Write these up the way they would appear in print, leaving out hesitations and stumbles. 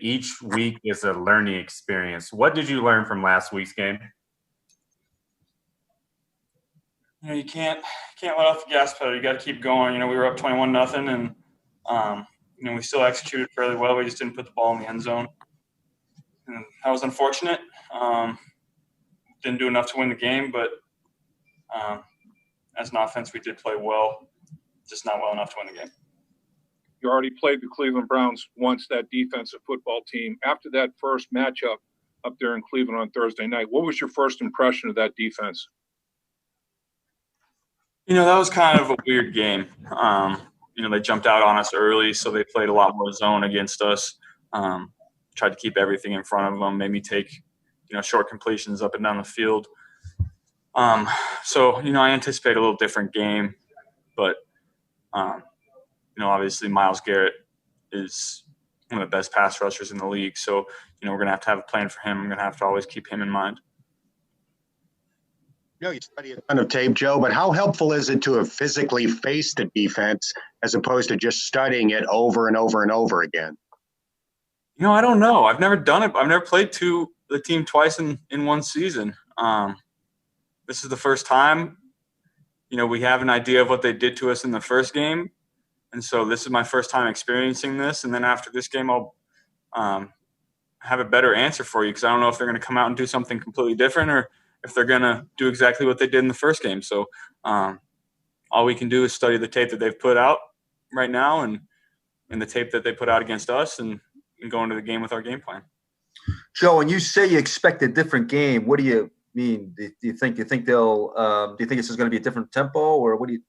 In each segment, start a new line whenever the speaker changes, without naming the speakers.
each week is a learning experience. What did you learn from last week's game?
You can't let off the gas pedal. You got to keep going. We were up 21-0, and we still executed fairly well. We just didn't put the ball in the end zone, and that was unfortunate. Didn't do enough to win the game, but as an offense, we did play well, just not well enough to win the game.
You already played the Cleveland Browns once, that defensive football team. After that first matchup up there in Cleveland on Thursday night, what was your first impression of that defense?
That was kind of a weird game. They jumped out on us early, so they played a lot more zone against us. Tried to keep everything in front of them, made me take, short completions up and down the field. So I anticipate a little different game, but, obviously Myles Garrett is one of the best pass rushers in the league. So, we're going to have a plan for him. I'm going to have to always keep him in mind.
You study a ton of tape, Joe, but how helpful is it to have physically faced the defense as opposed to just studying it over and over and over again?
I don't know. I've never done it. I've never played the team twice in one season. This is the first time, we have an idea of what they did to us in the first game. And so this is my first time experiencing this. And then after this game, I'll have a better answer for you, because I don't know if they're going to come out and do something completely different or if they're going to do exactly what they did in the first game. So all we can do is study the tape that they've put out right now and the tape that they put out against us and go into the game with our game plan.
Joe, when you say you expect a different game, what do you mean? Do you think they'll do you think it's just going to be a different tempo, or what do you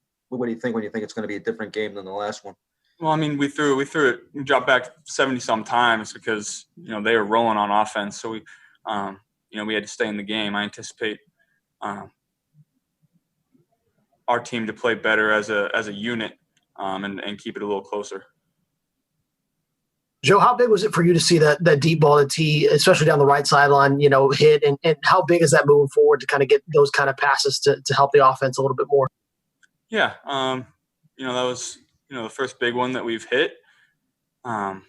think when you think it's going to be a different game than the last one?
Well, we threw it, we dropped back 70-some times because, they were rolling on offense. So we had to stay in the game. I anticipate our team to play better as a unit and keep it a little closer.
Joe, how big was it for you to see that deep ball to T, especially down the right sideline, hit? And how big is that moving forward to kind of get those kind of passes to help the offense a little bit more?
Yeah. That was, the first big one that we've hit. And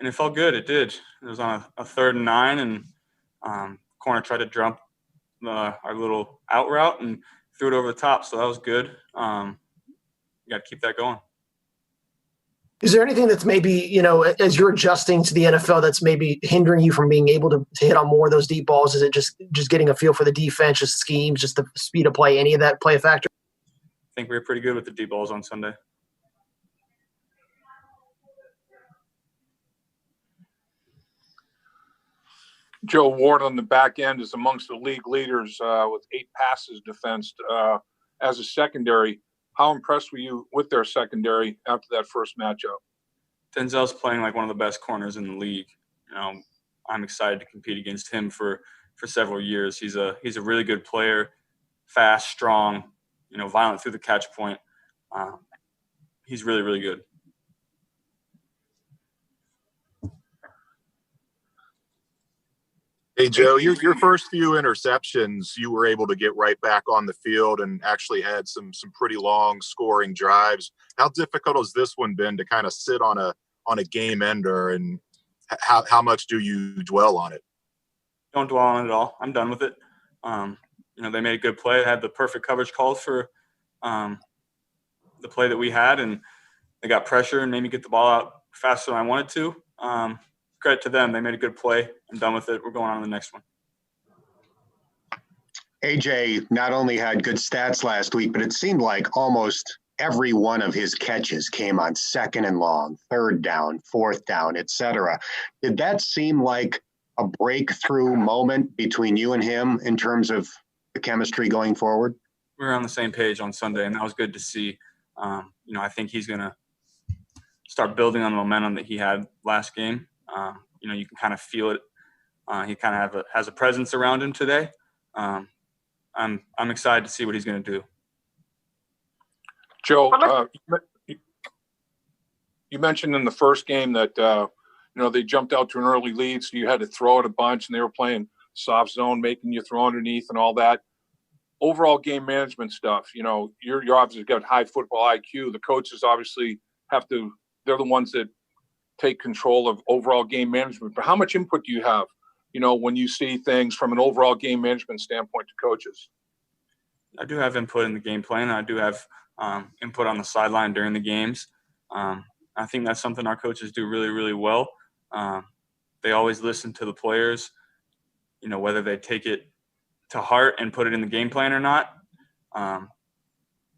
it felt good. It did. It was on a 3rd and 9, and corner tried to jump our little out route and threw it over the top. So that was good. You got to keep that going.
Is there anything that's maybe, as you're adjusting to the NFL, that's maybe hindering you from being able to hit on more of those deep balls? Is it just getting a feel for the defense, just schemes, just the speed of play, any of that play a factor?
I think we were pretty good with the deep balls on Sunday.
Joe Ward on the back end is amongst the league leaders with 8 passes defensed as a secondary. How impressed were you with their secondary after that first matchup?
Denzel's playing like one of the best corners in the league. I'm excited to compete against him for several years. He's a really good player, fast, strong, violent through the catch point. He's really, really good.
Hey, Joe, your first few interceptions, you were able to get right back on the field and actually had some pretty long scoring drives. How difficult has this one been to kind of sit on a game ender, and how much do you dwell on it?
Don't dwell on it at all. I'm done with it. They made a good play. They had the perfect coverage called for the play that we had, and they got pressure and made me get the ball out faster than I wanted to. Credit to them. They made a good play. I'm done with it. We're going on to the next one.
AJ not only had good stats last week, but it seemed like almost every one of his catches came on 2nd and long, 3rd down, 4th down, etc. Did that seem like a breakthrough moment between you and him in terms of the chemistry going forward?
We were on the same page on Sunday, and that was good to see. I think he's going to start building on the momentum that he had last game. You can kind of feel it. He kind of has a presence around him today. I'm excited to see what he's going to do.
Joe, you mentioned in the first game that they jumped out to an early lead, so you had to throw it a bunch, and they were playing soft zone, making you throw underneath and all that. Overall game management stuff, you're obviously got high football IQ. The coaches obviously they're the ones that take control of overall game management, but how much input do you have, when you see things from an overall game management standpoint to coaches?
I do have input in the game plan. I do have input on the sideline during the games. I think that's something our coaches do really, really well. They always listen to the players, whether they take it to heart and put it in the game plan or not.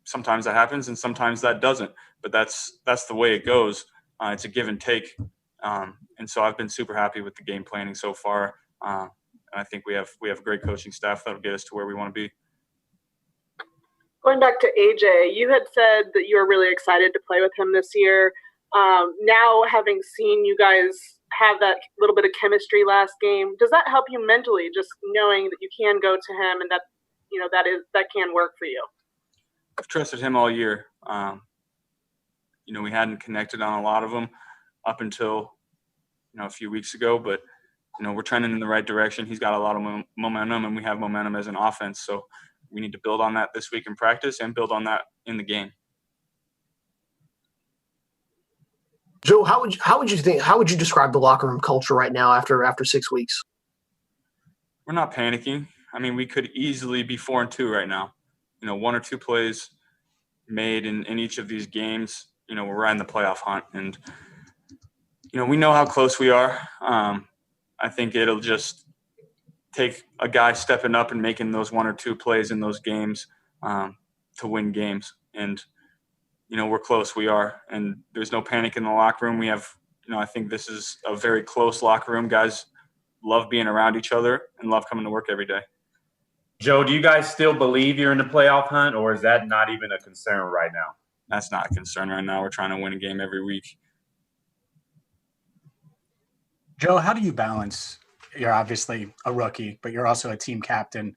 Sometimes that happens and sometimes that doesn't, but that's the way it goes. It's a give and take. And so I've been super happy with the game planning so far. And I think we have a great coaching staff that'll get us to where we want to be.
Going back to AJ, you had said that you were really excited to play with him this year. Now, having seen you guys have that little bit of chemistry last game, does that help you mentally, just knowing that you can go to him and that that can work for you?
I've trusted him all year. We hadn't connected on a lot of them up until a few weeks ago, but we're trending in the right direction. He's got a lot of momentum, and we have momentum as an offense. So we need to build on that this week in practice and build on that in the game.
Joe, how would you describe the locker room culture right now after 6 weeks?
We're not panicking. I mean, we could easily be 4-2 right now. 1 or 2 plays made in each of these games, we're right in the playoff hunt. And, we know how close we are. I think it'll just take a guy stepping up and making those 1 or 2 plays in those games to win games. And, we're close. We are. And there's no panic in the locker room. We have, I think this is a very close locker room. Guys love being around each other and love coming to work every day.
Joe, do you guys still believe you're in the playoff hunt, or is that not even a concern right now?
That's not a concern right now. We're trying to win a game every week.
Joe, how do you balance? You're obviously a rookie, but you're also a team captain.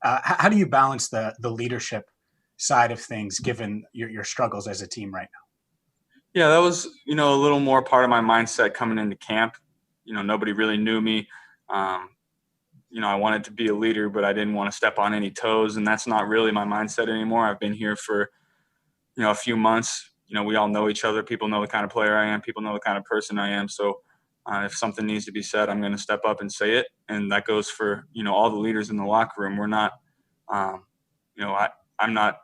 How do you balance the leadership side of things, given your struggles as a team right now?
Yeah, that was, a little more part of my mindset coming into camp. Nobody really knew me. I wanted to be a leader, but I didn't want to step on any toes, and that's not really my mindset anymore. I've been here for, a few months. We all know each other. People know the kind of player I am. People know the kind of person I am. So if something needs to be said, I'm going to step up and say it, and that goes for, all the leaders in the locker room. We're not, I'm not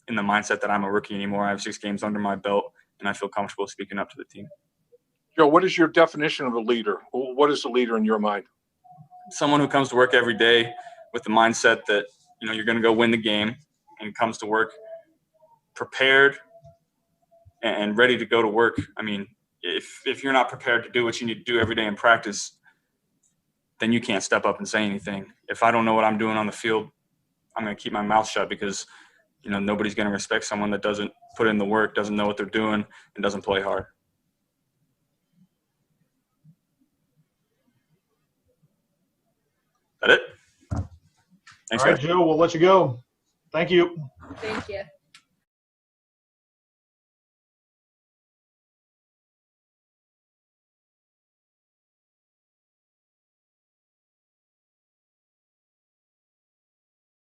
in the mindset that I'm a rookie anymore. I have 6 games under my belt, and I feel comfortable speaking up to the team.
Joe, what is your definition of a leader? What is a leader in your mind?
Someone who comes to work every day with the mindset that, you're going to go win the game, and comes to work prepared and ready to go to work. I mean, if you're not prepared to do what you need to do every day in practice, then you can't step up and say anything. If I don't know what I'm doing on the field, I'm going to keep my mouth shut, because, nobody's going to respect someone that doesn't put in the work, doesn't know what they're doing, and doesn't play hard. That it? Thanks,
All right,
guys.
Joe, we'll let you go. Thank you.
Thank you.